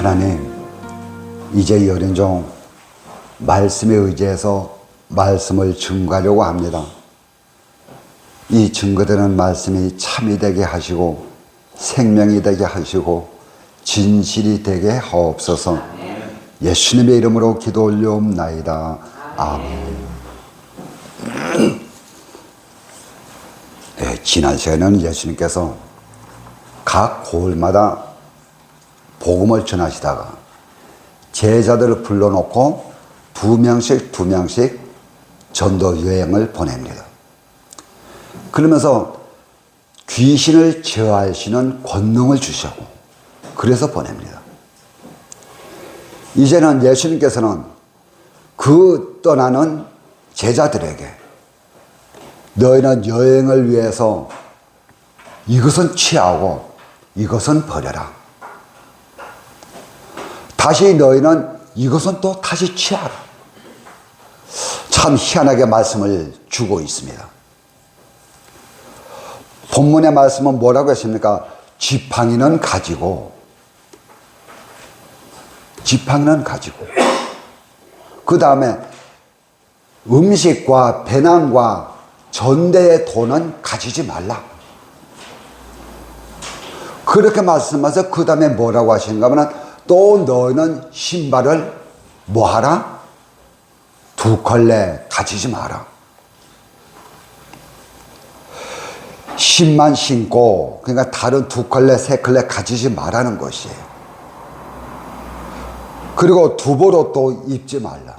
하나님, 이제 여린종 말씀에 의지해서 말씀을 증거하려고 합니다. 이 증거되는 말씀이 참이 되게 하시고 생명이 되게 하시고 진실이 되게 하옵소서. 예수님의 이름으로 기도 올려옵나이다. 아멘. 네, 지난 시간에는 예수님께서 각 고을마다 복음을 전하시다가 제자들을 불러놓고 두 명씩 전도 여행을 보냅니다. 그러면서 귀신을 제어하시는 권능을 주시고 그래서 보냅니다. 이제는 예수님께서는 그 떠나는 제자들에게 너희는 여행을 위해서 이것은 취하고 이것은 버려라. 다시 너희는 이것은 또 다시 취하라. 참 희한하게 말씀을 주고 있습니다. 본문의 말씀은 뭐라고 했습니까? 지팡이는 가지고 그 다음에 음식과 배낭과 전대의 돈은 가지지 말라. 그렇게 말씀하셔서 그 다음에 뭐라고 하시는가 하면 또 너희는 신발을 뭐하라? 두 컬레 가지지 마라. 신만 신고, 그러니까 다른 두 컬레 세 컬레 가지지 말라는 것이에요. 그리고 두벌옷도 입지 말라.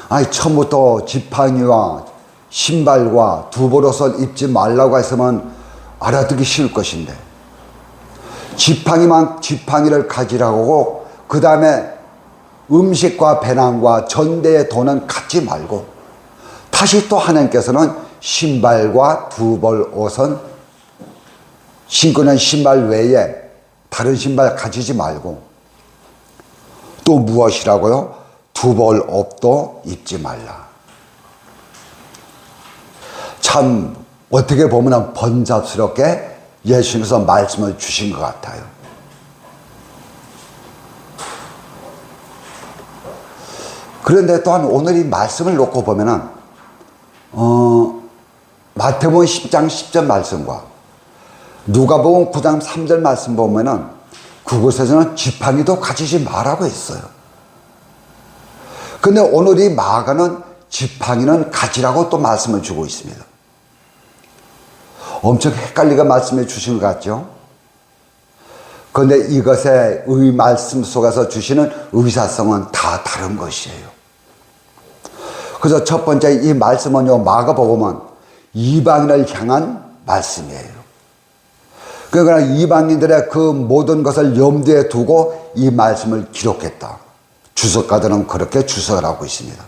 아니, 처음부터 지팡이와 신발과 두벌옷을 입지 말라고 했으면 알아듣기 쉬울 것인데, 지팡이를 가지라고 하고 그 다음에 음식과 배낭과 전대의 돈은 갖지 말고, 다시 또 하나님께서는 신발과 두벌옷은 신고는 신발 외에 다른 신발 가지지 말고, 또 무엇이라고요? 두벌옷도 입지 말라. 참 어떻게 보면 번잡스럽게 예수님께서 말씀을 주신 것 같아요. 그런데 또한 오늘 이 말씀을 놓고 보면은 마태복음 10장 10절 말씀과 누가복음 9장 3절 말씀 보면은 그곳에서는 지팡이도 가지지 말라고 했어요. 근데 오늘 이 마가는 지팡이는 가지라고 또 말씀을 주고 있습니다. 엄청 헷갈리게 말씀해 주신 것 같죠? 그런데 이것의 의 말씀 속에서 주시는 의사성은 다 다른 것이에요. 그래서 첫 번째 이 말씀은요, 마가복음은 이방인을 향한 말씀이에요. 그러니까 이방인들의 그 모든 것을 염두에 두고 이 말씀을 기록했다. 주석가들은 그렇게 주석을 하고 있습니다.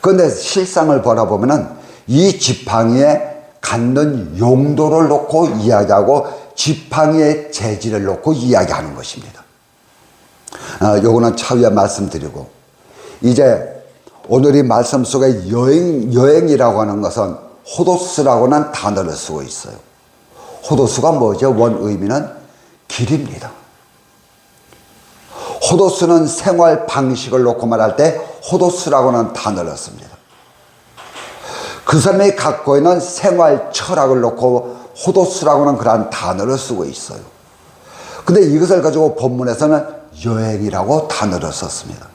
그런데 실상을 바라보면은 이 지팡이에 갖는 용도를 놓고 이야기하고 지팡이의 재질을 놓고 이야기하는 것입니다. 요거는 차후에 말씀드리고, 이제 오늘 이 말씀 속에 여행이라고 하는 것은 호도스라고는 단어를 쓰고 있어요. 호도스가 뭐죠? 원 의미는 길입니다. 호도스는 생활 방식을 놓고 말할 때 호도스라고는 단어를 씁니다. 그 사람이 갖고 있는 생활 철학을 놓고 호도스라고는 그러한 단어를 쓰고 있어요. 근데 이것을 가지고 본문에서는 여행이라고 단어를 썼습니다.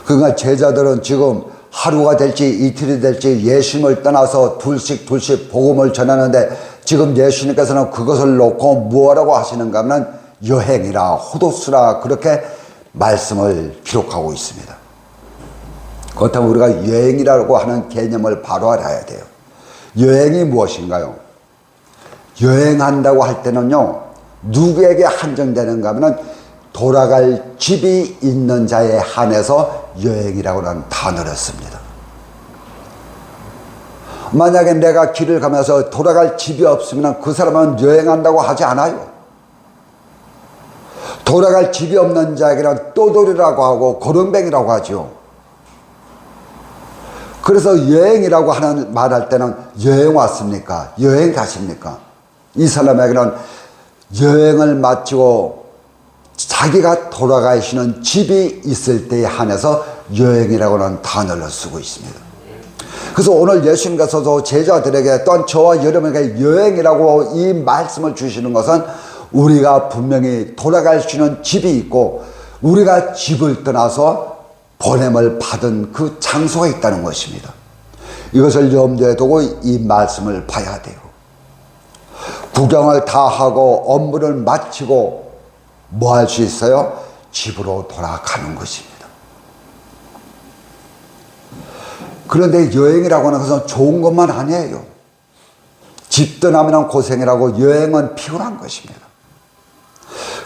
그러니까 제자들은 지금 하루가 될지 이틀이 될지 예수님을 떠나서 둘씩 복음을 전하는데, 지금 예수님께서는 그것을 놓고 무엇라고 하시는가 하면 여행이라 호도스라 그렇게 말씀을 기록하고 있습니다. 그렇다면 우리가 여행이라고 하는 개념을 바로 알아야 돼요. 여행이 무엇인가요? 여행한다고 할 때는요, 누구에게 한정되는가 하면 돌아갈 집이 있는 자에 한해서 여행이라고 하는 단어를 씁니다. 만약에 내가 길을 가면서 돌아갈 집이 없으면 그 사람은 여행한다고 하지 않아요. 돌아갈 집이 없는 자에게는 떠돌이라고 하고 거름뱅이라고 하죠. 그래서 여행이라고 하는 말할 때는 여행 왔습니까? 여행 가십니까? 이 사람에게는 여행을 마치고 자기가 돌아가시는 집이 있을 때에 한해서 여행이라고는 단어를 쓰고 있습니다. 그래서 오늘 예수님께서도 제자들에게 또한 저와 여러분에게 여행이라고 이 말씀을 주시는 것은 우리가 분명히 돌아갈 수 있는 집이 있고 우리가 집을 떠나서 보냄을 받은 그 장소가 있다는 것입니다. 이것을 염두에 두고 이 말씀을 봐야 돼요. 구경을 다 하고 업무를 마치고 뭐 할 수 있어요? 집으로 돌아가는 것입니다. 그런데 여행이라고 하는 것은 좋은 것만 아니에요. 집 떠나면 고생이라고 여행은 피곤한 것입니다.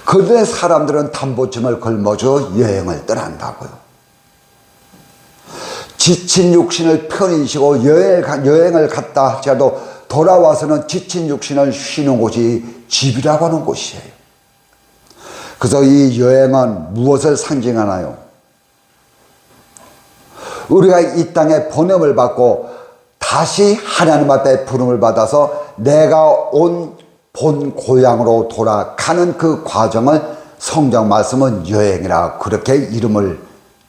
그런데 사람들은 담보찜을 걸머져 여행을 떠난다고요. 지친 육신을 편히 쉬고 여행을 갔다 할지라도 돌아와서는 지친 육신을 쉬는 곳이 집이라고 하는 곳이에요. 그래서 이 여행은 무엇을 상징하나요? 우리가 이 땅에 번음을 받고 다시 하나님 앞에 부름을 받아서 내가 온 본 고향으로 돌아가는 그 과정을 성경 말씀은 여행이라 그렇게 이름을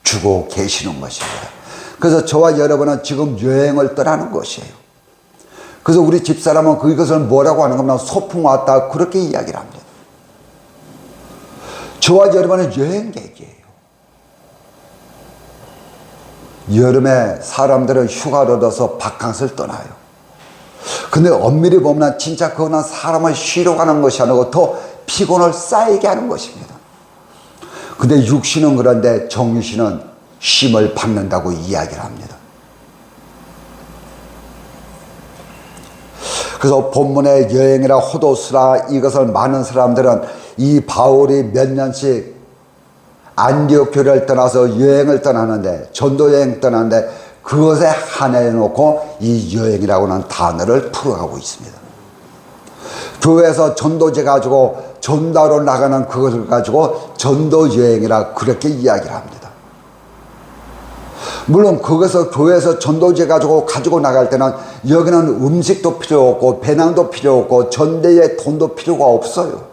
주고 계시는 것입니다. 그래서 저와 여러분은 지금 여행을 떠나는 것이에요. 그래서 우리 집사람은 그것을 뭐라고 하는 겁니까? 소풍 왔다 그렇게 이야기를 합니다. 저와 여러분은 여행객이에요. 여름에 사람들은 휴가를 얻어서 바캉스를 떠나요. 근데 엄밀히 보면 진짜 그거는 사람을 쉬러 가는 것이 아니고 더 피곤을 쌓이게 하는 것입니다. 근데 육신은 그런데 정신은 쉼을 받는다고 이야기를 합니다. 그래서 본문에 여행이라 호도스라 이것을 많은 사람들은 이 바울이 몇 년씩 안디옥 교회를 떠나서 여행을 떠나는데 전도 여행 떠나는데 그것에 한해 놓고 이 여행이라고 하는 단어를 풀어가고 있습니다. 교회에서 전도제 가지고 전도하러 나가는 그것을 가지고 전도 여행이라 그렇게 이야기를 합니다. 물론 그것을 교회에서 전도제 가지고 나갈 때는 여기는 음식도 필요 없고 배낭도 필요 없고 전대에 돈도 필요가 없어요.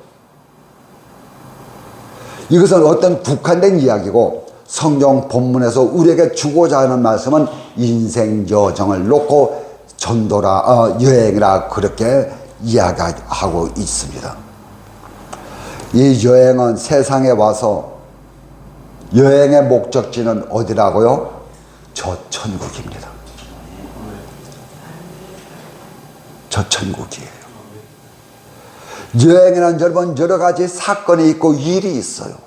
이것은 어떤 국한된 이야기고 성경 본문에서 우리에게 주고자 하는 말씀은 인생 여정을 놓고 전도라 여행이라 그렇게 이야기하고 있습니다. 이 여행은 세상에 와서 여행의 목적지는 어디라고요? 저 천국입니다. 저 천국이에요. 여행에는 여러분 여러 가지 사건이 있고 일이 있어요.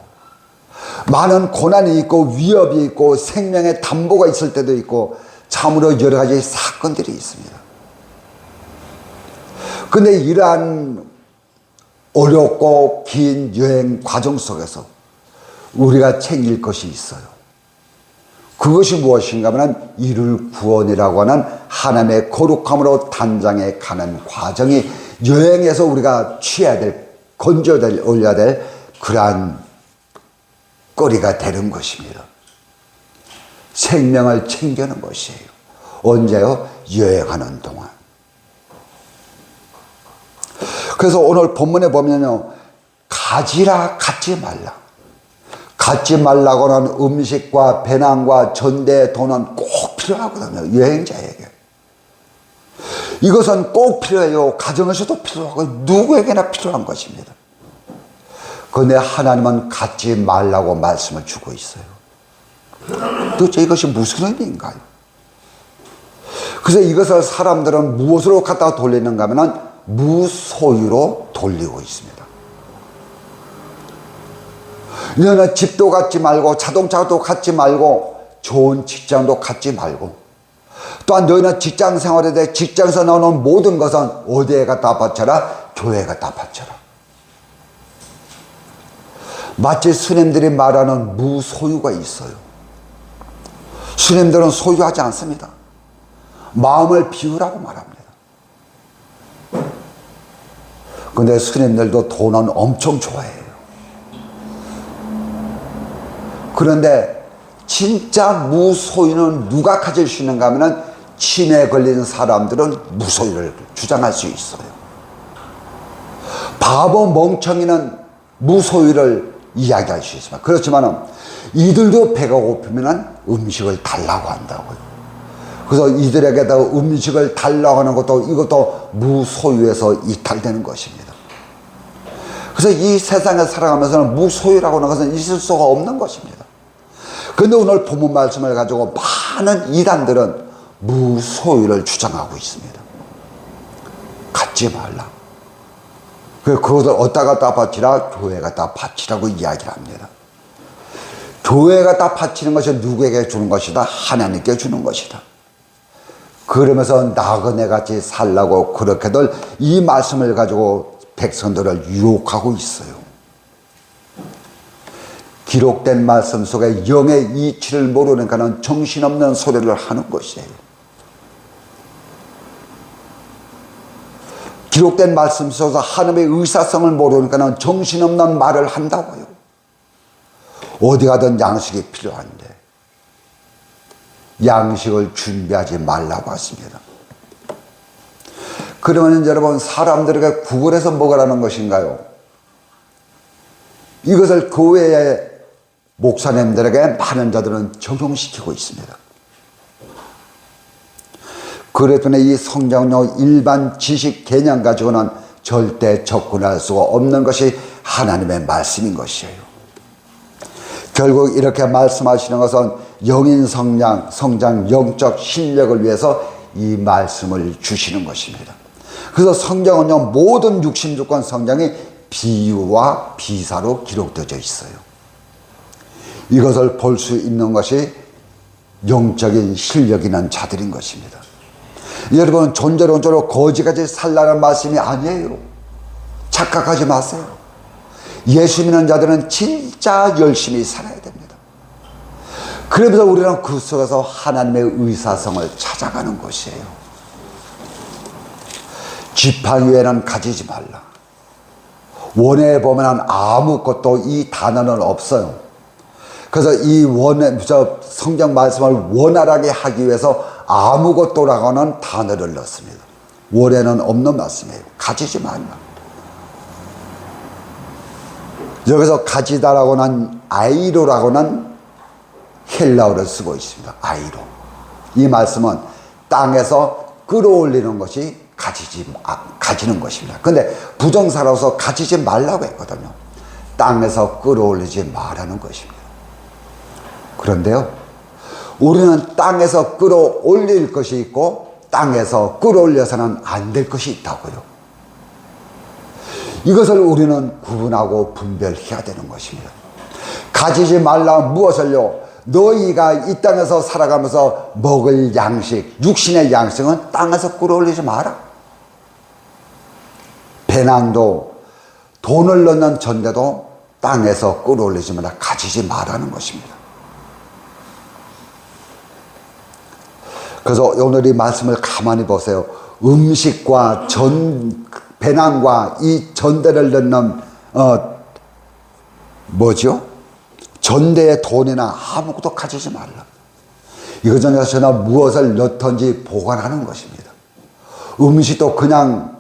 많은 고난이 있고 위협이 있고 생명의 담보가 있을 때도 있고 참으로 여러 가지 사건들이 있습니다. 근데 이러한 어렵고 긴 여행 과정 속에서 우리가 챙길 것이 있어요. 그것이 무엇인가 하면 이룰 구원이라고 하는 하나님의 거룩함으로 단장해 가는 과정이 여행에서 우리가 취해야 될, 건져야 될, 올려야 될 그러한 거리가 되는 것입니다. 생명을 챙기는 것이에요. 언제요? 여행하는 동안. 그래서 오늘 본문에 보면요, 가지라 갖지 말라. 갖지 말라고 하는 음식과 배낭과 전대 돈은 꼭 필요하거든요. 여행자에게. 이것은 꼭 필요해요. 가정에서도 필요하고 누구에게나 필요한 것입니다. 그런데 하나님은 갖지 말라고 말씀을 주고 있어요. 도대체 이것이 무슨 의미인가요? 그래서 이것을 사람들은 무엇으로 갖다가 돌리는가 하면 무소유로 돌리고 있습니다. 너는 집도 갖지 말고 자동차도 갖지 말고 좋은 직장도 갖지 말고 또한 너희는 직장 생활에 대해 직장에서 나오는 모든 것은 어디에 갖다 바쳐라? 교회에 갖다 바쳐라. 마치 스님들이 말하는 무소유가 있어요. 스님들은 소유하지 않습니다. 마음을 비우라고 말합니다. 그런데 스님들도 돈은 엄청 좋아해요. 그런데 진짜 무소유는 누가 가질 수 있는가 하면 치매에 걸린 사람들은 무소유를 주장할 수 있어요. 바보 멍청이는 무소유를 이야기할 수 있습니다. 그렇지만 이들도 배가 고프면 음식을 달라고 한다고요. 그래서 이들에게도 음식을 달라고 하는 것도 이것도 무소유에서 이탈되는 것입니다. 그래서 이 세상에 살아가면서는 무소유라고 하는 것은 있을 수가 없는 것입니다. 그런데 오늘 본문 말씀을 가지고 많은 이단들은 무소유를 주장하고 있습니다. 갖지 말라. 그것을 어디다 갖다 바치라? 교회 갖다 바치라고 이야기를 합니다. 교회 갖다 바치는 것이 누구에게 주는 것이다? 하나님께 주는 것이다. 그러면서 나그네같이 살라고 그렇게들 이 말씀을 가지고 백성들을 유혹하고 있어요. 기록된 말씀 속에 영의 이치를 모르니까는 정신없는 소리를 하는 것이에요. 기록된 말씀 속에서 하나님의 의사성을 모르니까는 정신없는 말을 한다고요. 어디 가든 양식이 필요한데 양식을 준비하지 말라고 하십니다. 그러면 여러분, 사람들에게 구걸해서 먹으라는 것인가요? 이것을 교회의 목사님들에게 많은 자들은 적용시키고 있습니다. 그랬더니 이 성경용 일반 지식 개념 가지고는 절대 접근할 수가 없는 것이 하나님의 말씀인 것이에요. 결국 이렇게 말씀하시는 것은 영인 성장, 영적 실력을 위해서 이 말씀을 주시는 것입니다. 그래서 성경은요, 모든 육신주권 성경이 비유와 비사로 기록되어 있어요. 이것을 볼 수 있는 것이 영적인 실력 있는 자들인 것입니다. 여러분, 존재론적으로 거지같이 살라는 말씀이 아니에요. 착각하지 마세요. 예수 믿는 자들은 진짜 열심히 살아야 됩니다. 그러면서 우리는 그 속에서 하나님의 의사성을 찾아가는 것이에요. 지팡이에는 가지지 말라. 원에 보면 아무것도 이 단어는 없어요. 그래서 이 성경 말씀을 원활하게 하기 위해서 아무것도라고 하는 단어를 넣습니다. 원에는 없는 말씀이에요. 가지지 말라. 여기서 가지다라고는 아이로라고는 헬라어를 쓰고 있습니다. 아이로. 이 말씀은 땅에서 끌어올리는 것이 가지는 것입니다. 근데 부정사로서 가지지 말라고 했거든요. 땅에서 끌어올리지 말라는 것입니다. 그런데요, 우리는 땅에서 끌어올릴 것이 있고 땅에서 끌어올려서는 안 될 것이 있다고요. 이것을 우리는 구분하고 분별해야 되는 것입니다. 가지지 말라 무엇을요? 너희가 이 땅에서 살아가면서 먹을 양식, 육신의 양식은 땅에서 끌어올리지 마라. 배낭도 돈을 넣는 전대도 땅에서 끌어올리지 마라. 가지지 마라는 것입니다. 그래서 오늘 이 말씀을 가만히 보세요. 음식과 배낭과 이 전대를 넣는 전대의 돈이나 아무것도 가지지 말라. 이것저것 무엇을 넣든지 보관하는 것입니다. 음식도 그냥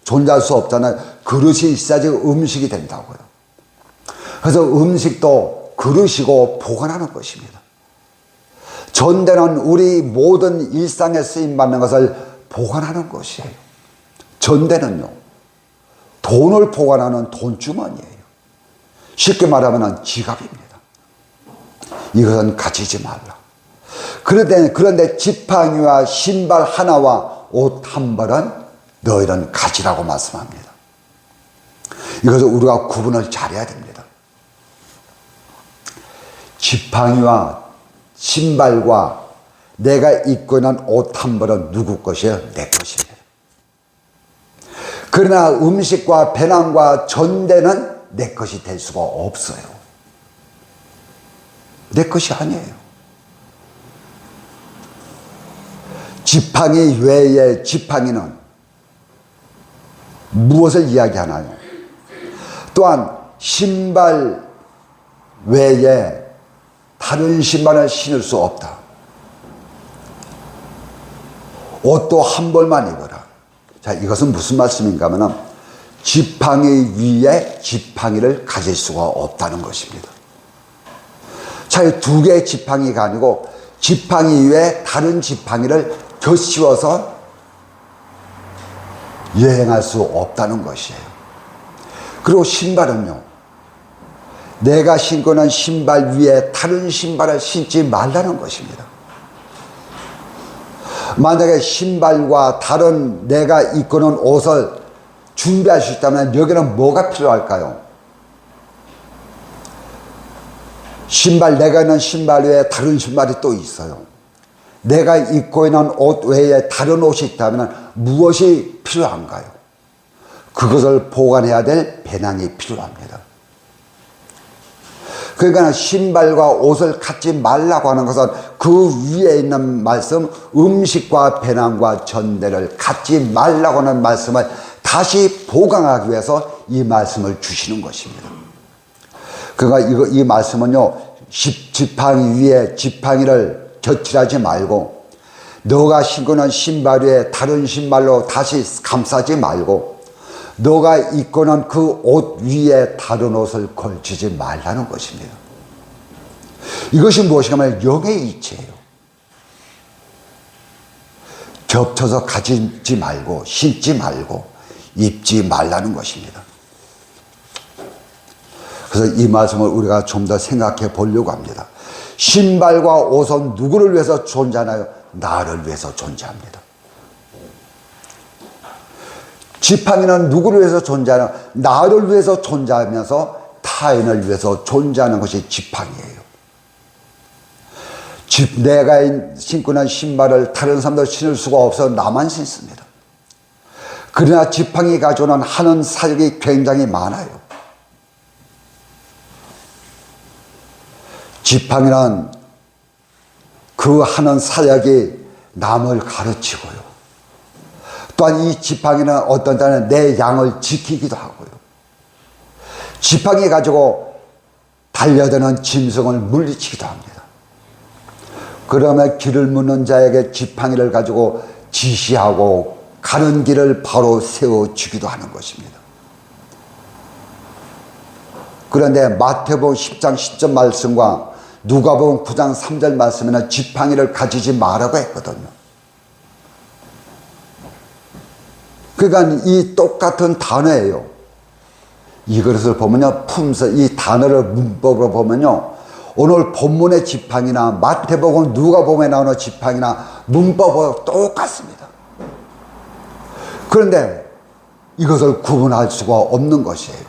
존재할 수 없잖아요. 그릇이 있어야지 음식이 된다고요. 그래서 음식도 그릇이고 보관하는 것입니다. 전대는 우리 모든 일상에 쓰임받는 것을 보관하는 것이에요. 전대는요, 돈을 보관하는 돈주머니예요. 쉽게 말하면 지갑입니다. 이것은 가지지 말라. 그런데 지팡이와 신발 하나와 옷 한 벌은 너희는 가지라고 말씀합니다. 이것을 우리가 구분을 잘해야 됩니다. 지팡이와 신발과 내가 입고 있는 옷 한 벌은 누구 것이에요? 내 것입니다. 그러나 음식과 배낭과 전대는 내 것이 될 수가 없어요. 내 것이 아니에요. 지팡이 외에 지팡이는 무엇을 이야기하나요? 또한 신발 외에 다른 신발을 신을 수 없다. 옷도 한 벌만 입어라. 자, 이것은 무슨 말씀인가 하면 지팡이 위에 지팡이를 가질 수가 없다는 것입니다. 차라리 두 개의 지팡이가 아니고 지팡이 위에 다른 지팡이를 덧씌워서 여행할 수 없다는 것이에요. 그리고 신발은요, 내가 신고 있는 신발 위에 다른 신발을 신지 말라는 것입니다. 만약에 신발과 다른 내가 입고 있는 옷을 준비할 수 있다면 여기는 뭐가 필요할까요? 내가 있는 신발 외에 다른 신발이 또 있어요. 내가 입고 있는 옷 외에 다른 옷이 있다면 무엇이 필요한가요? 그것을 보관해야 될 배낭이 필요합니다. 그러니까 신발과 옷을 갖지 말라고 하는 것은 그 위에 있는 말씀, 음식과 배낭과 전대를 갖지 말라고 하는 말씀을 다시 보강하기 위해서 이 말씀을 주시는 것입니다. 그러니까 이 말씀은요, 지팡이 위에 지팡이를 곁칠하지 말고, 너가 신고 있는 신발 위에 다른 신발로 다시 감싸지 말고, 너가 입고 있는 그 옷 위에 다른 옷을 걸치지 말라는 것입니다. 이것이 무엇인가 하면 영의 이치예요. 겹쳐서 가지지 말고, 신지 말고, 입지 말라는 것입니다. 그래서 이 말씀을 우리가 좀 더 생각해 보려고 합니다. 신발과 옷은 누구를 위해서 존재하나요? 나를 위해서 존재합니다. 지팡이는 누구를 위해서 존재하나? 나를 위해서 존재하면서 타인을 위해서 존재하는 것이 지팡이예요. 내가 신고 있는 신발을 다른 사람들 신을 수가 없어서 나만 신습니다. 그러나 지팡이 가지고는 하는 사역이 굉장히 많아요. 지팡이는 그 하는 사역이 남을 가르치고요. 또한 이 지팡이는 어떤 때는 내 양을 지키기도 하고요. 지팡이 가지고 달려드는 짐승을 물리치기도 합니다. 그러면 길을 묻는 자에게 지팡이를 가지고 지시하고 가는 길을 바로 세워주기도 하는 것입니다. 그런데 마태복음 10장 10절 말씀과 누가복음 9장 3절 말씀에는 지팡이를 가지지 말라고 했거든요. 그러니까 이 똑같은 단어예요. 이것을 보면요, 이 단어를 문법으로 보면요, 오늘 본문의 지팡이나 마태복음 누가복음에 나오는 지팡이나 문법으로 똑같습니다. 그런데 이것을 구분할 수가 없는 것이에요.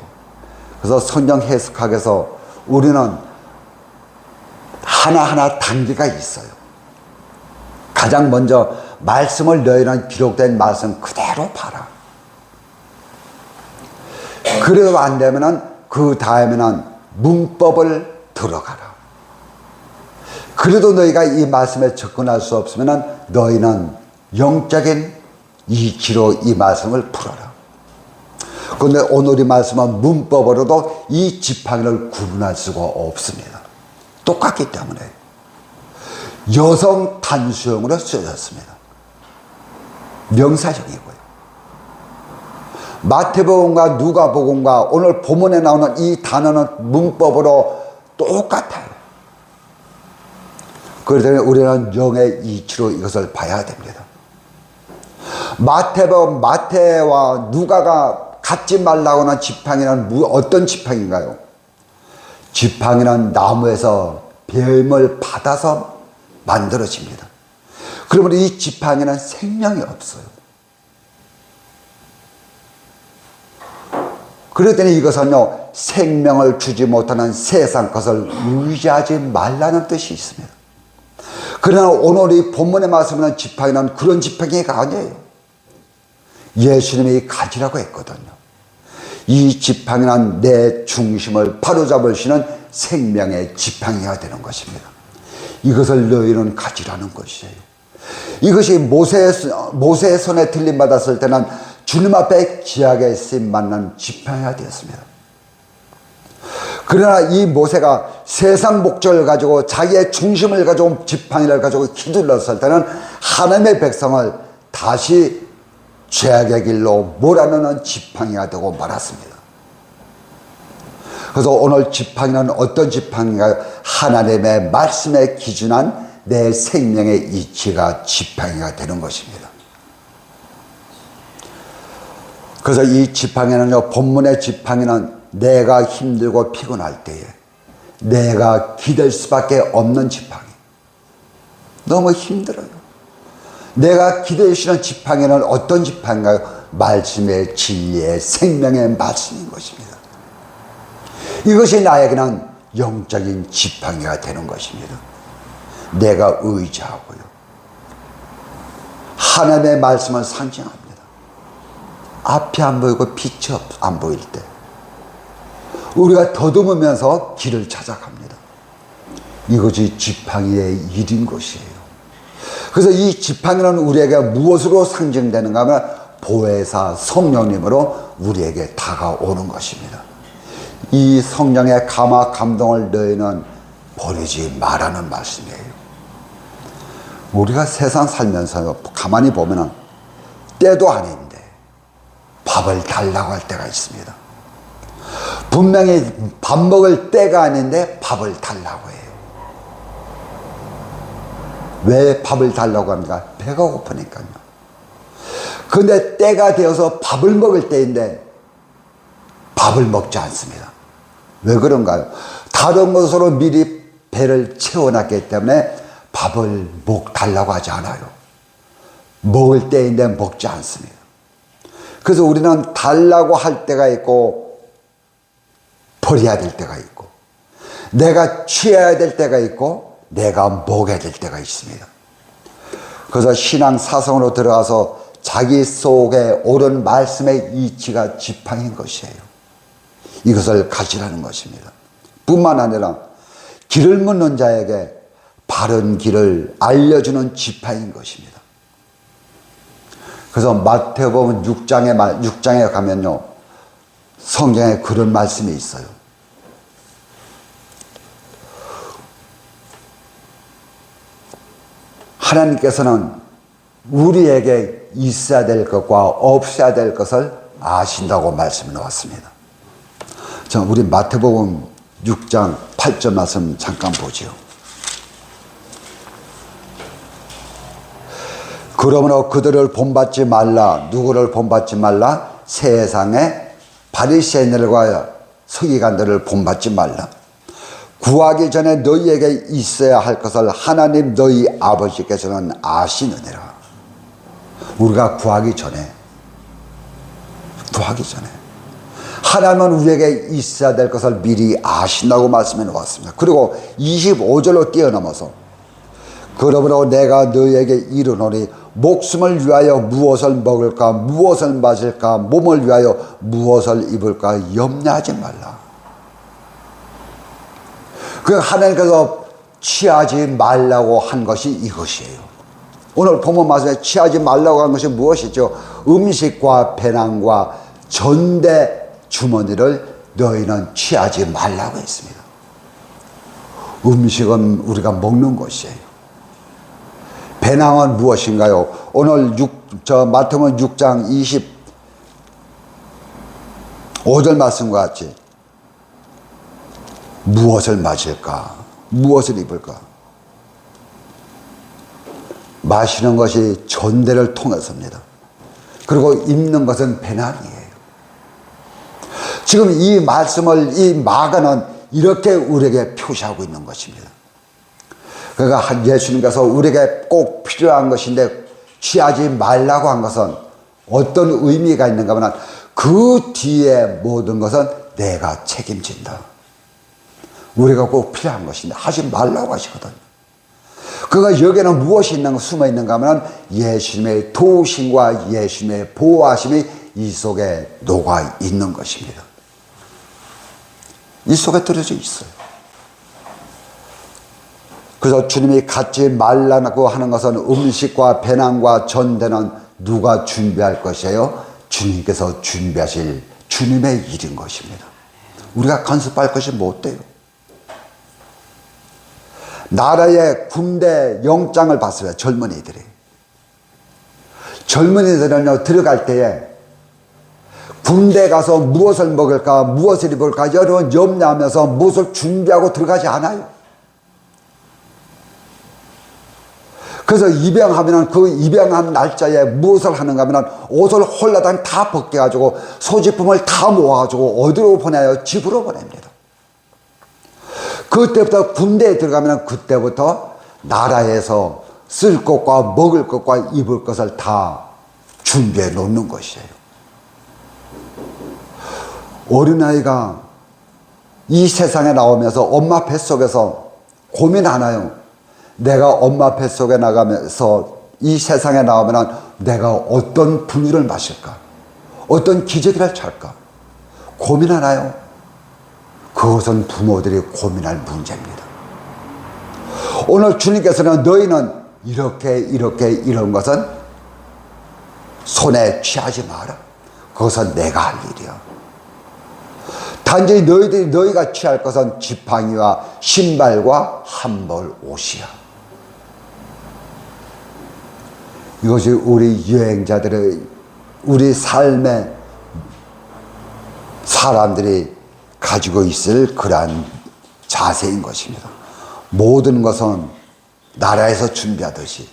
그래서 성경 해석학에서 우리는 하나하나 단계가 있어요. 가장 먼저 말씀을 너희는 기록된 말씀 그대로 봐라. 그래도 안 되면은 그 다음에는 문법을 들어가라. 그래도 너희가 이 말씀에 접근할 수 없으면은 너희는 영적인 이치로 이 말씀을 풀어라. 그런데 오늘 이 말씀은 문법으로도 이 지팡이를 구분할 수가 없습니다. 똑같기 때문에 여성 단수형으로 쓰여졌습니다. 명사형이고요. 마태복음과 누가복음과 오늘 본문에 나오는 이 단어는 문법으로 똑같아요. 그렇기 때문에 우리는 영의 이치로 이것을 봐야 됩니다. 마태와 누가가 갖지 말라고 하는 지팡이는 어떤 지팡이인가요? 지팡이는 나무에서 뱀을 받아서 만들어집니다. 그러면 이 지팡이는 생명이 없어요. 그렇기 때문에 이것은요, 생명을 주지 못하는 세상 것을 의지하지 말라는 뜻이 있습니다. 그러나 오늘 이 본문의 말씀은 지팡이는 그런 지팡이가 아니에요. 예수님이 가지라고 했거든요. 이 지팡이는 내 중심을 바로잡을 수 있는 생명의 지팡이가 되는 것입니다. 이것을 너희는 가지라는 것이에요. 이것이 모세의 손에 들림받았을 때는 주님 앞에 귀하게 쓰임받는 지팡이가 되었습니다. 그러나 이 모세가 세상 목적을 가지고 자기의 중심을 가지고 지팡이를 가지고 휘둘렀을 때는 하나님의 백성을 다시 죄악의 길로 몰아넣는 지팡이가 되고 말았습니다. 그래서 오늘 지팡이는 어떤 지팡이인가요? 하나님의 말씀에 기준한 내 생명의 이치가 지팡이가 되는 것입니다. 그래서 이 지팡이는요, 본문의 지팡이는 내가 힘들고 피곤할 때에 내가 기댈 수밖에 없는 지팡이. 너무 힘들어요. 내가 기대시는 지팡이는 어떤 지팡이인가요? 말씀의 진리의 생명의 말씀인 것입니다. 이것이 나에게는 영적인 지팡이가 되는 것입니다. 내가 의지하고요. 하나님의 말씀을 상징합니다. 앞이 안 보이고 빛이 안 보일 때 우리가 더듬으면서 길을 찾아갑니다. 이것이 지팡이의 일인 것이에요. 그래서 이 지팡이는 우리에게 무엇으로 상징되는가 하면 보혜사 성령님으로 우리에게 다가오는 것입니다. 이 성령의 감화 감동을 너희는 버리지 말라는 말씀이에요. 우리가 세상 살면서 가만히 보면 때도 아닌데 밥을 달라고 할 때가 있습니다. 분명히 밥 먹을 때가 아닌데 밥을 달라고 해요. 왜 밥을 달라고 합니까? 배가 고프니까요. 그런데 때가 되어서 밥을 먹을 때인데 밥을 먹지 않습니다. 왜 그런가요? 다른 것으로 미리 배를 채워놨기 때문에 밥을 달라고 하지 않아요. 먹을 때인데 먹지 않습니다. 그래서 우리는 달라고 할 때가 있고 버려야 될 때가 있고 내가 취해야 될 때가 있고 내가 먹어야 될 때가 있습니다. 그래서 신앙 사성으로 들어가서 자기 속에 옳은 말씀의 이치가 지팡이인 것이에요. 이것을 가지라는 것입니다. 뿐만 아니라 길을 묻는 자에게 바른 길을 알려주는 지팡이인 것입니다. 그래서 마태복음 6장에 가면요, 성경에 그런 말씀이 있어요. 하나님께서는 우리에게 있어야 될 것과 없어야 될 것을 아신다고 말씀해 놓았습니다. 자, 우리 마태복음 6장 8절 말씀 잠깐 보죠. 그러므로 그들을 본받지 말라. 누구를 본받지 말라? 세상의 바리새인들과 서기관들을 본받지 말라. 구하기 전에 너희에게 있어야 할 것을 하나님 너희 아버지께서는 아시느니라. 우리가 구하기 전에 하나님은 우리에게 있어야 될 것을 미리 아신다고 말씀해 놓았습니다. 그리고 25절로 뛰어넘어서 그러므로 내가 너희에게 이르노니 목숨을 위하여 무엇을 먹을까 무엇을 마실까 몸을 위하여 무엇을 입을까 염려하지 말라. 그 하나님께서 취하지 말라고 한 것이 이것이에요. 오늘 본문 말씀에 취하지 말라고 한 것이 무엇이죠? 음식과 배낭과 전대 주머니를 너희는 취하지 말라고 했습니다. 음식은 우리가 먹는 것이에요. 배낭은 무엇인가요? 오늘 마태복음 6장 25절 말씀과 같이 무엇을 마실까? 무엇을 입을까? 마시는 것이 전대를 통해서입니다. 그리고 입는 것은 배낭이에요. 지금 이 말씀을 이 마가는 이렇게 우리에게 표시하고 있는 것입니다. 그러니까 예수님께서 우리에게 꼭 필요한 것인데 취하지 말라고 한 것은 어떤 의미가 있는가 하면 그 뒤에 모든 것은 내가 책임진다. 우리가 꼭 필요한 것인데 하지 말라고 하시거든요. 그가 여기에는 무엇이 숨어 있는가 하면 예수님의 도우심과 예수님의 보호하심이 이 속에 녹아 있는 것입니다. 이 속에 들어져 있어요. 그래서 주님이 갖지 말라고 하는 것은 음식과 배낭과 전대는 누가 준비할 것이에요? 주님께서 준비하실 주님의 일인 것입니다. 우리가 간섭할 것이 못 돼요. 나라의 군대 영장을 받습니다. 젊은이들이. 젊은이들은요, 들어갈 때에 군대 가서 무엇을 먹을까, 무엇을 입을까, 여러 염려하면서 무엇을 준비하고 들어가지 않아요. 그래서 입양하면은 그 입양한 날짜에 무엇을 하는가 하면은 옷을 홀라당 다 벗겨가지고 소지품을 다 모아가지고 어디로 보내요? 집으로 보냅니다. 그때부터 군대에 들어가면 그때부터 나라에서 쓸 것과 먹을 것과 입을 것을 다 준비해 놓는 것이에요. 어린아이가 이 세상에 나오면서 엄마 뱃속에서 고민하나요? 내가 엄마 뱃속에 나가면서 이 세상에 나오면 내가 어떤 분유를 마실까? 어떤 기저귀를 찰까? 고민하나요? 그것은 부모들이 고민할 문제입니다. 오늘 주님께서는 너희는 이런 것은 손에 취하지 마라. 그것은 내가 할 일이야. 단지 너희가 취할 것은 지팡이와 신발과 한 벌 옷이야. 이것이 우리 여행자들의, 우리 삶의 사람들이 가지고 있을 그러한 자세인 것입니다. 모든 것은 나라에서 준비하듯이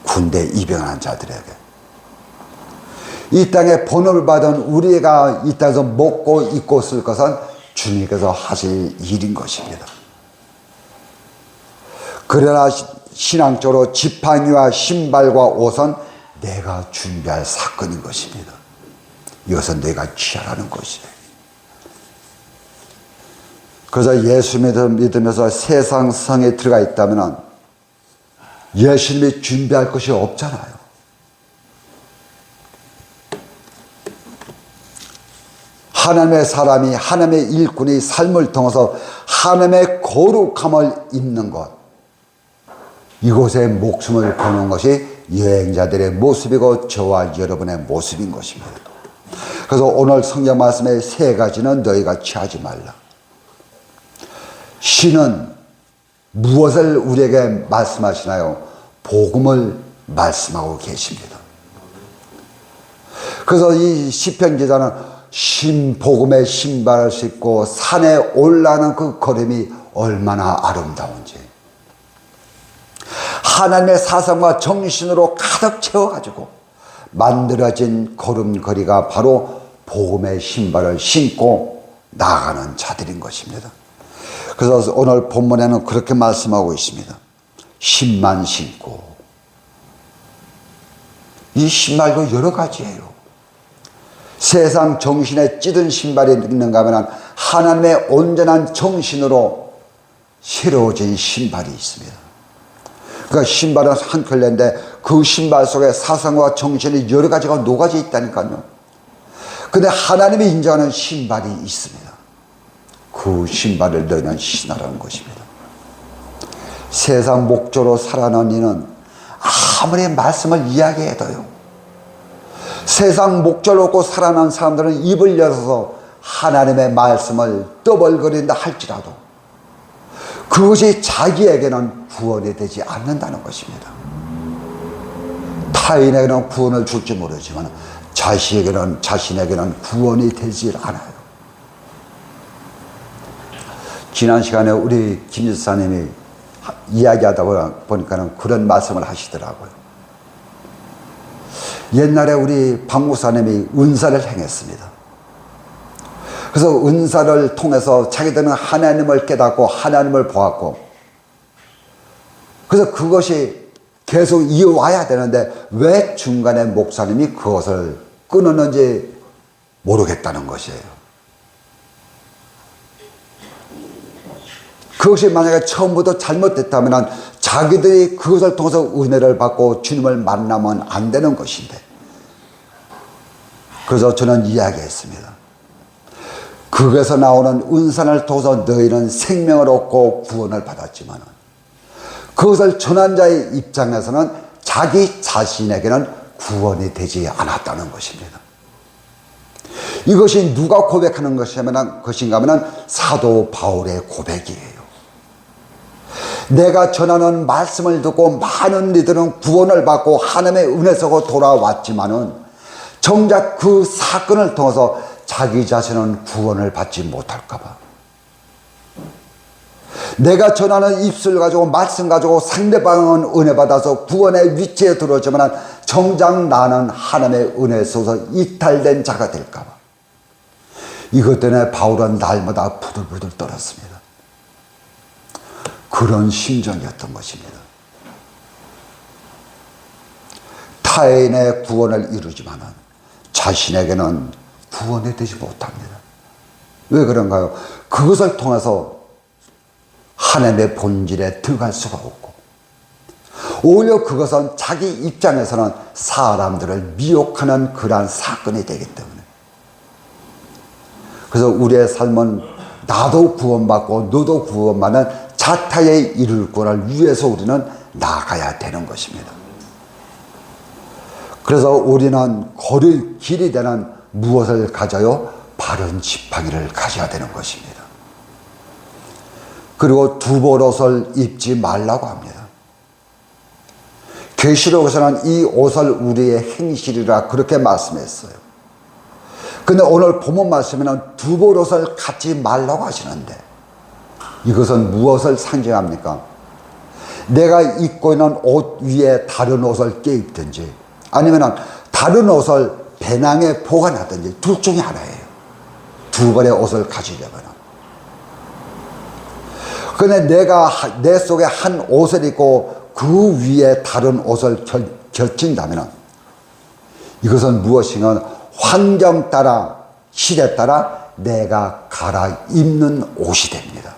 군대 입영한 자들에게, 이 땅에 본을 받은 우리가 이 땅에서 먹고 입고 쓸 것은 주님께서 하실 일인 것입니다. 그러나 신앙적으로 지팡이와 신발과 옷은 내가 준비할 사건인 것입니다. 이것은 내가 취하라는 것이에요. 그래서 예수 믿으면서 세상 성에 들어가 있다면 예수님이 준비할 것이 없잖아요. 하나님의 사람이, 하나님의 일꾼이 삶을 통해서 하나님의 거룩함을 입는 것, 이곳에 목숨을 거는 것이 여행자들의 모습이고 저와 여러분의 모습인 것입니다. 그래서 오늘 성경 말씀의 세 가지는 너희가 취하지 말라. 신은 무엇을 우리에게 말씀하시나요? 복음을 말씀하고 계십니다. 그래서 이 시편 기자는 복음의 신발을 신고 산에 올라가는 그 걸음이 얼마나 아름다운지, 하나님의 사상과 정신으로 가득 채워가지고 만들어진 걸음걸이가 바로 복음의 신발을 신고 나아가는 자들인 것입니다. 그래서 오늘 본문에는 그렇게 말씀하고 있습니다. 신만 신고. 이 신발도 여러 가지예요. 세상 정신에 찌든 신발이 있는가 하면 하나님의 온전한 정신으로 새로워진 신발이 있습니다. 그러니까 신발은 한 켤레인데 그 신발 속에 사상과 정신이 여러 가지가 녹아져 있다니까요. 근데 하나님이 인정하는 신발이 있습니다. 그 신발을 너희는 신으라는 것입니다. 세상 목조로 살아가는 이는 아무리 말씀을 이야기해도요, 세상 목조를 놓고 살아가는 사람들은 입을 열어서 하나님의 말씀을 떠벌거린다 할지라도 그것이 자기에게는 구원이 되지 않는다는 것입니다. 타인에게는 구원을 줄지 모르지만 자신에게는 구원이 되지 않아요. 지난 시간에 우리 김 집사님이 이야기하다 보니까는 그런 말씀을 하시더라고요. 옛날에 우리 박 목사님이 은사를 행했습니다. 그래서 은사를 통해서 자기들은 하나님을 깨닫고 하나님을 보았고, 그래서 그것이 계속 이어와야 되는데 왜 중간에 목사님이 그것을 끊었는지 모르겠다는 것이에요. 그것이 만약에 처음부터 잘못됐다면 자기들이 그것을 통해서 은혜를 받고 주님을 만나면 안 되는 것인데, 그래서 저는 이야기했습니다. 그것에서 나오는 은사를 통해서 너희는 생명을 얻고 구원을 받았지만 그것을 전한 자의 입장에서는 자기 자신에게는 구원이 되지 않았다는 것입니다. 이것이 누가 고백하는 것인가 하면 사도 바울의 고백이에요. 내가 전하는 말씀을 듣고 많은 이들은 구원을 받고 하나님의 은혜 속으로 돌아왔지만은 정작 그 사건을 통해서 자기 자신은 구원을 받지 못할까봐. 내가 전하는 입술 가지고 말씀 가지고 상대방은 은혜 받아서 구원의 위치에 들어오지만 정작 나는 하나님의 은혜 속에서 이탈된 자가 될까봐. 이것 때문에 바울은 날마다 부들부들 떨었습니다. 그런 심정이었던 것입니다. 타인의 구원을 이루지만 자신에게는 구원이 되지 못합니다. 왜 그런가요? 그것을 통해서 하나님의 본질에 들어갈 수가 없고, 오히려 그것은 자기 입장에서는 사람들을 미혹하는 그러한 사건이 되기 때문에. 그래서 우리의 삶은 나도 구원받고 너도 구원받는 자타의 이룰 거를 위해서 우리는 나가야 되는 것입니다. 그래서 우리는 걸을 길이 되는 무엇을 가져요? 바른 지팡이를 가져야 되는 것입니다. 그리고 두벌옷을 입지 말라고 합니다. 계시록에서는 이 옷을 우리의 행실이라 그렇게 말씀했어요. 근데 오늘 본문 말씀에는 두벌옷을 갖지 말라고 하시는데, 이것은 무엇을 상징합니까? 내가 입고 있는 옷 위에 다른 옷을 껴입든지 아니면 다른 옷을 배낭에 보관하든지 둘 중에 하나예요. 두 벌의 옷을 가지려면. 근데 내가 내 속에 한 옷을 입고 그 위에 다른 옷을 겹친다면 이것은 무엇인가? 환경 따라, 시대 따라 내가 갈아입는 옷이 됩니다.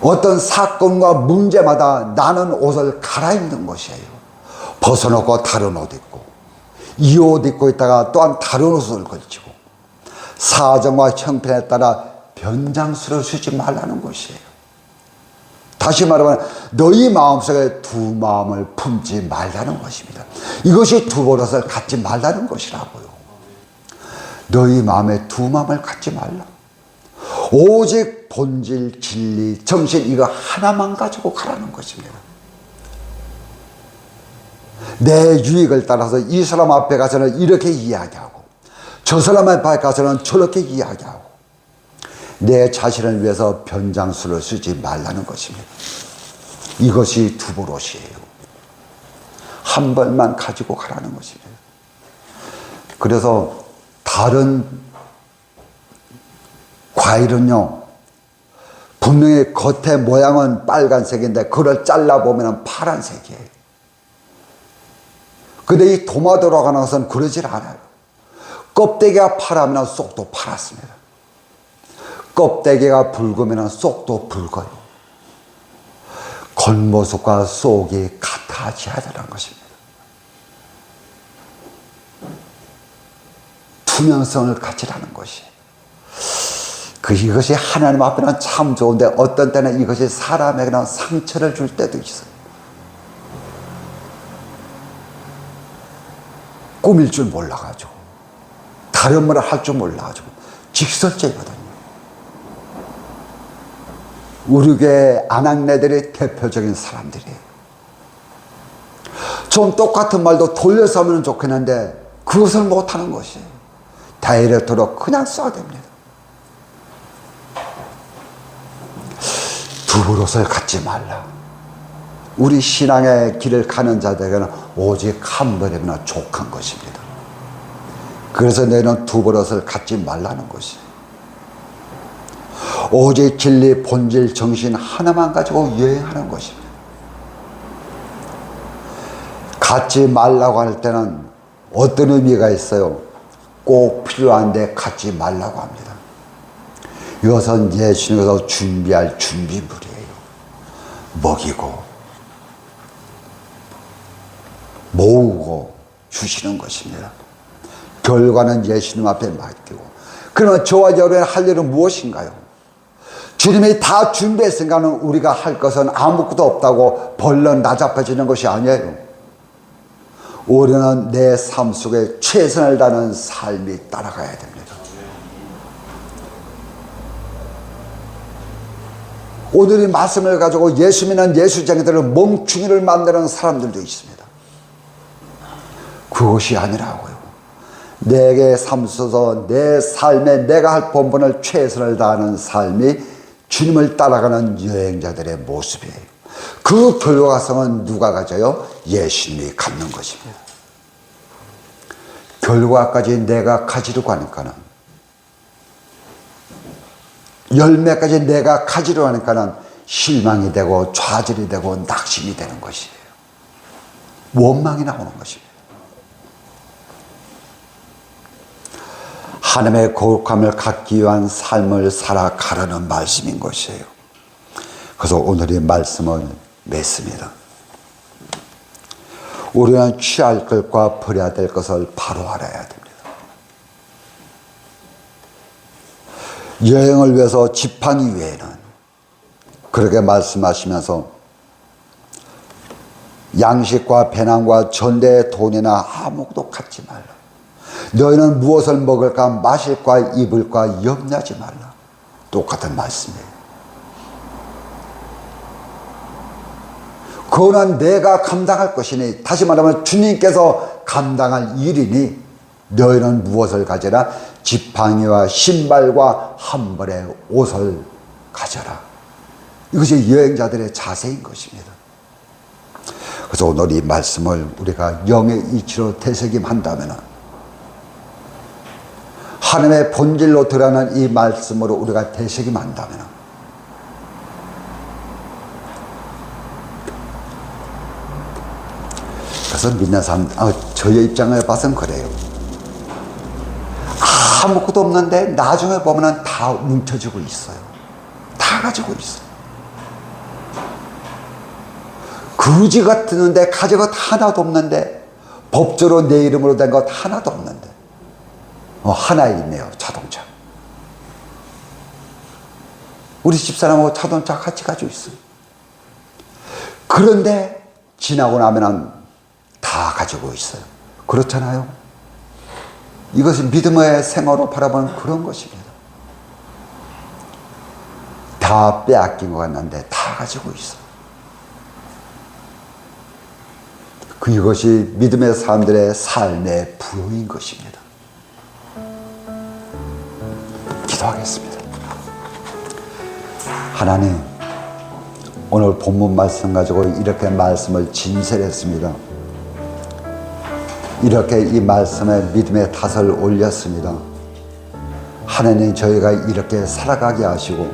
어떤 사건과 문제마다 나는 옷을 갈아입는 것이에요. 벗어놓고 다른 옷 입고, 이 옷 입고 있다가 또한 다른 옷을 걸치고, 사정과 형편에 따라 변장수를 쓰지 말라는 것이에요. 다시 말하면 너희 마음속에 두 마음을 품지 말라는 것입니다. 이것이 두 버릇을 갖지 말라는 것이라고요. 너희 마음에 두 마음을 갖지 말라. 오직 본질, 진리, 정신 이거 하나만 가지고 가라는 것입니다. 내 유익을 따라서 이 사람 앞에 가서는 이렇게 이야기하고 저 사람 앞에 가서는 저렇게 이야기하고 내 자신을 위해서 변장수를 쓰지 말라는 것입니다. 이것이 두버릇이에요. 한 벌만 가지고 가라는 것입니다. 그래서 다른 과일은요, 분명히 겉에 모양은 빨간색인데 그걸 잘라보면 파란색이에요. 근데 이 도마도라고 하는 것은 그러질 않아요. 껍데기가 파라면 쏙도 파랗습니다. 껍데기가 붉으면 쏙도 붉어요. 겉모습과 속이 같아져야 되는 것입니다. 투명성을 가지라는 것이. 이것이 하나님 앞에는 참 좋은데 어떤 때는 이것이 사람에게는 상처를 줄 때도 있어요. 꾸밀 줄 몰라가지고, 다른 말을 할 줄 몰라가지고, 직설적이거든요. 우리 교회 아낙네들이 대표적인 사람들이에요. 좀 똑같은 말도 돌려서 하면 좋겠는데 그것을 못하는 것이에요. 다이렉트로 그냥 써야 됩니다. 두버릇을 갖지 말라. 우리 신앙의 길을 가는 자들에게는 오직 한 벌이면 족한 것입니다. 그래서 너희는 두버릇을 갖지 말라는 것이에요. 오직 진리, 본질, 정신 하나만 가지고 여행하는 것입니다. 갖지 말라고 할 때는 어떤 의미가 있어요? 꼭 필요한데 갖지 말라고 합니다. 이것은 예수님께서 준비할 준비물이에요. 먹이고 모으고 주시는 것입니다. 결과는 예수님 앞에 맡기고. 그러면 저와 여러분이 할 일은 무엇인가요? 주님이 다 준비했으니까 우리가 할 것은 아무것도 없다고 벌렁 나잡아지는 것이 아니에요. 우리는 내 삶 속에 최선을 다하는 삶이 따라가야 됩니다. 오늘 이 말씀을 가지고 예수 믿는 예수쟁이들을 멍충이를 만드는 사람들도 있습니다. 그것이 아니라고요. 내게 삼소서 내 삶에 내가 할 본분을 최선을 다하는 삶이 주님을 따라가는 여행자들의 모습이에요. 그 결과성은 누가 가져요? 예수님이 갖는 것입니다. 결과까지 내가 가지려고 하니까는, 열매까지 내가 가지려고 하니까는 실망이 되고 좌절이 되고 낙심이 되는 것이에요. 원망이 나오는 것입니다. 하나님의 거룩함을 갖기 위한 삶을 살아가라는 말씀인 것이에요. 그래서 오늘 이 말씀을 맺습니다. 우리는 취할 것과 버려야 될 것을 바로 알아야 됩니다. 여행을 위해서 지팡이 외에는, 그렇게 말씀하시면서 양식과 배낭과 전대의 돈이나 아무것도 갖지 말라. 너희는 무엇을 먹을까 마실까 입을까 염려하지 말라. 똑같은 말씀이에요. 그거는 내가 감당할 것이니, 다시 말하면 주님께서 감당할 일이니 너희는 무엇을 가져라? 지팡이와 신발과 한 벌의 옷을 가져라. 이것이 여행자들의 자세인 것입니다. 그래서 오늘 이 말씀을 우리가 영의 이치로 되새김한다면, 하나님의 본질로 드러나는 이 말씀으로 우리가 되새김한다면, 그래서 믿는 사람, 저의 입장을 봐서는 그래요. 아무것도 없는데 나중에 보면 다 뭉쳐지고 있어요. 다 가지고 있어요. 거지 같은데 가진 것 하나도 없는데, 법조로 내 이름으로 된 것 하나도 없는데 하나 있네요. 자동차. 우리 집사람하고 자동차 같이 가지고 있어요. 그런데 지나고 나면 다 가지고 있어요. 그렇잖아요. 이것이 믿음의 생활로 바라보는 그런 것입니다. 다 빼앗긴 것 같는데 다 가지고 있어요. 이것이 믿음의 사람들의 삶의 부요인 것입니다. 기도하겠습니다. 하나님, 오늘 본문 말씀 가지고 이렇게 말씀을 진설했습니다. 이렇게 이 말씀에 믿음의 탓을 올렸습니다. 하나님, 저희가 이렇게 살아가게 하시고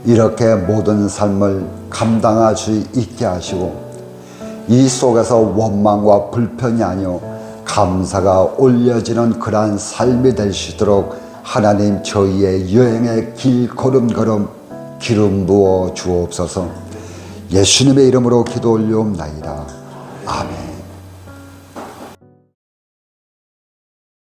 이렇게 모든 삶을 감당할 수 있게 하시고, 이 속에서 원망과 불편이 아니요 감사가 올려지는 그러한 삶이 될 수 있도록 하나님, 저희의 여행의 길 걸음걸음 기름 부어 주옵소서. 예수님의 이름으로 기도 올리옵나이다. 아멘.